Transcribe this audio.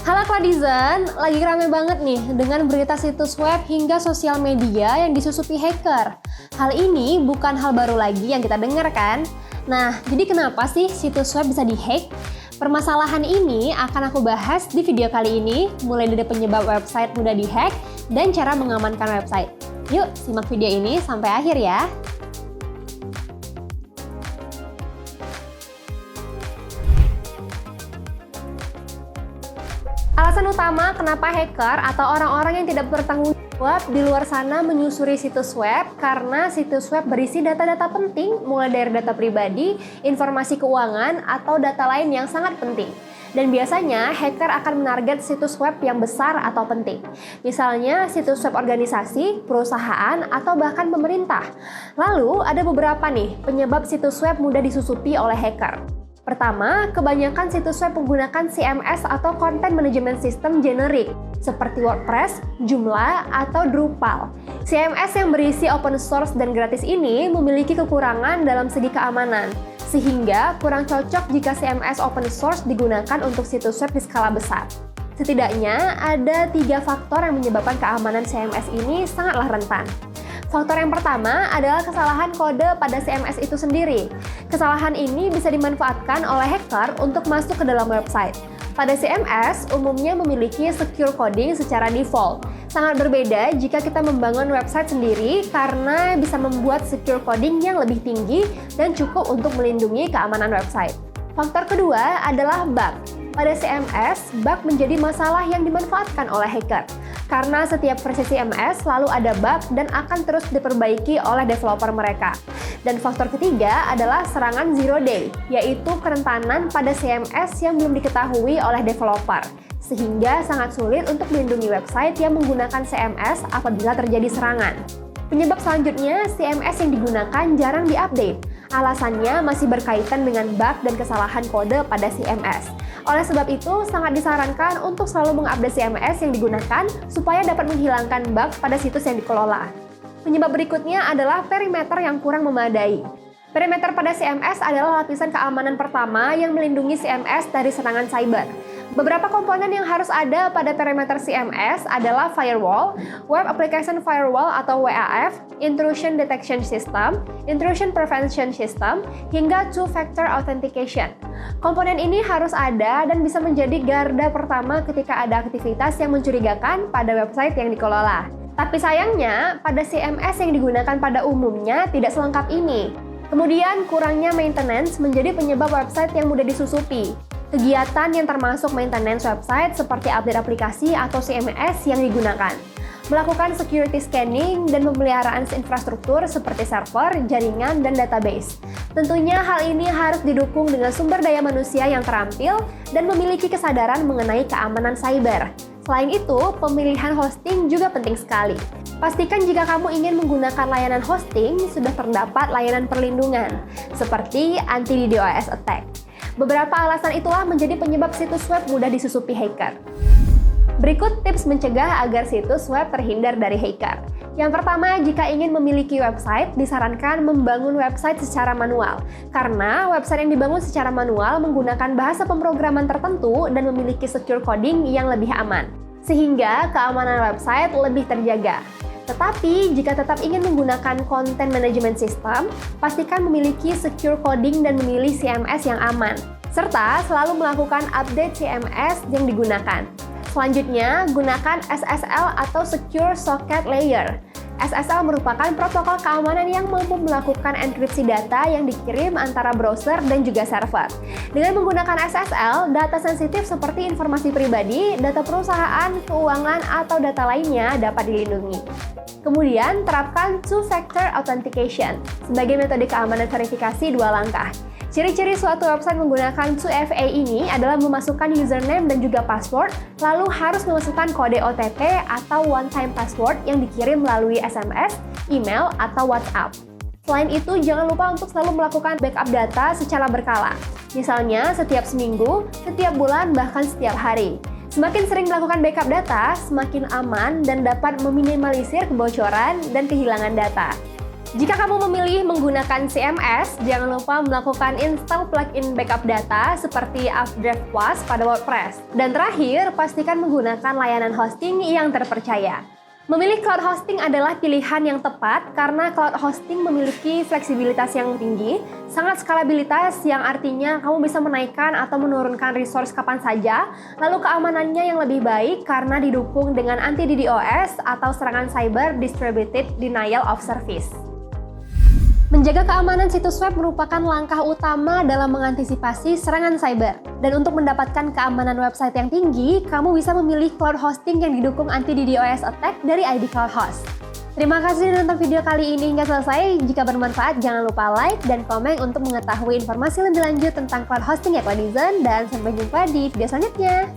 Halo Kladizen, lagi rame banget nih dengan berita situs web hingga sosial media yang disusupi hacker. Hal ini bukan hal baru lagi yang kita dengar kan? Nah, jadi kenapa sih situs web bisa dihack? Permasalahan ini akan aku bahas di video kali ini, mulai dari penyebab website mudah dihack dan cara mengamankan website. Yuk, simak video ini sampai akhir ya. Alasan utama kenapa hacker atau orang-orang yang tidak bertanggung jawab di luar sana menyusuri situs web karena situs web berisi data-data penting mulai dari data pribadi, informasi keuangan, atau data lain yang sangat penting. Dan biasanya hacker akan menarget situs web yang besar atau penting. Misalnya situs web organisasi, perusahaan, atau bahkan pemerintah. Lalu ada beberapa nih penyebab situs web mudah disusupi oleh hacker. Pertama, kebanyakan situs web menggunakan CMS atau Content Management System generik, seperti WordPress, Joomla, atau Drupal. CMS yang berisi open source dan gratis ini memiliki kekurangan dalam segi keamanan, sehingga kurang cocok jika CMS open source digunakan untuk situs web di skala besar. Setidaknya, ada 3 faktor yang menyebabkan keamanan CMS ini sangatlah rentan. Faktor yang pertama adalah kesalahan kode pada CMS itu sendiri. Kesalahan ini bisa dimanfaatkan oleh hacker untuk masuk ke dalam website. Pada CMS, umumnya memiliki secure coding secara default. Sangat berbeda jika kita membangun website sendiri karena bisa membuat secure coding yang lebih tinggi dan cukup untuk melindungi keamanan website. Faktor kedua adalah bug. Pada CMS, bug menjadi masalah yang dimanfaatkan oleh hacker. Karena setiap versi CMS selalu ada bug dan akan terus diperbaiki oleh developer mereka. Dan faktor ketiga adalah serangan zero day, yaitu kerentanan pada CMS yang belum diketahui oleh developer, sehingga sangat sulit untuk melindungi website yang menggunakan CMS apabila terjadi serangan. Penyebab selanjutnya, CMS yang digunakan jarang diupdate. Alasannya masih berkaitan dengan bug dan kesalahan kode pada CMS. Oleh sebab itu, sangat disarankan untuk selalu mengupdate CMS yang digunakan supaya dapat menghilangkan bug pada situs yang dikelola. Penyebab berikutnya adalah perimeter yang kurang memadai. Perimeter pada CMS adalah lapisan keamanan pertama yang melindungi CMS dari serangan cyber. Beberapa komponen yang harus ada pada perimeter CMS adalah firewall, Web Application Firewall atau WAF, Intrusion Detection System, Intrusion Prevention System, hingga Two-Factor Authentication. Komponen ini harus ada dan bisa menjadi garda pertama ketika ada aktivitas yang mencurigakan pada website yang dikelola. Tapi sayangnya, pada CMS yang digunakan pada umumnya tidak selengkap ini. Kemudian, kurangnya maintenance menjadi penyebab website yang mudah disusupi. Kegiatan yang termasuk maintenance website seperti update aplikasi atau CMS yang digunakan. Melakukan security scanning dan pemeliharaan infrastruktur seperti server, jaringan, dan database. Tentunya hal ini harus didukung dengan sumber daya manusia yang terampil dan memiliki kesadaran mengenai keamanan cyber. Selain itu, pemilihan hosting juga penting sekali. Pastikan jika kamu ingin menggunakan layanan hosting, sudah terdapat layanan perlindungan, seperti anti-DDoS attack. Beberapa alasan itulah menjadi penyebab situs web mudah disusupi hacker. Berikut tips mencegah agar situs web terhindar dari hacker. Yang pertama, jika ingin memiliki website, disarankan membangun website secara manual. Karena website yang dibangun secara manual menggunakan bahasa pemrograman tertentu dan memiliki secure coding yang lebih aman. Sehingga keamanan website lebih terjaga. Tetapi, jika tetap ingin menggunakan Content Management System, pastikan memiliki secure coding dan memilih CMS yang aman, serta selalu melakukan update CMS yang digunakan. Selanjutnya, gunakan SSL atau Secure Socket Layer. SSL merupakan protokol keamanan yang mampu melakukan enkripsi data yang dikirim antara browser dan juga server. Dengan menggunakan SSL, data sensitif seperti informasi pribadi, data perusahaan, keuangan, atau data lainnya dapat dilindungi. Kemudian, terapkan Two-Factor Authentication sebagai metode keamanan verifikasi 2 langkah. Ciri-ciri suatu website menggunakan 2FA ini adalah memasukkan username dan juga password, lalu harus memasukkan kode OTP atau one-time password yang dikirim melalui SMS, email, atau WhatsApp. Selain itu, jangan lupa untuk selalu melakukan backup data secara berkala. Misalnya, setiap seminggu, setiap bulan, bahkan setiap hari. Semakin sering melakukan backup data, semakin aman dan dapat meminimalisir kebocoran dan kehilangan data. Jika kamu memilih menggunakan CMS, jangan lupa melakukan install plugin backup data seperti Updraft Plus pada WordPress. Dan terakhir, pastikan menggunakan layanan hosting yang terpercaya. Memilih cloud hosting adalah pilihan yang tepat karena cloud hosting memiliki fleksibilitas yang tinggi, sangat skalabilitas yang artinya kamu bisa menaikkan atau menurunkan resource kapan saja, lalu keamanannya yang lebih baik karena didukung dengan anti-DDoS atau serangan cyber distributed denial of service. Menjaga keamanan situs web merupakan langkah utama dalam mengantisipasi serangan cyber. Dan untuk mendapatkan keamanan website yang tinggi, kamu bisa memilih cloud hosting yang didukung anti-DDoS attack dari ID Cloud Host. Terima kasih sudah nonton video kali ini hingga selesai. Jika bermanfaat, jangan lupa like dan komen untuk mengetahui informasi lebih lanjut tentang cloud hosting ya Cloudizen. Dan sampai jumpa di video selanjutnya.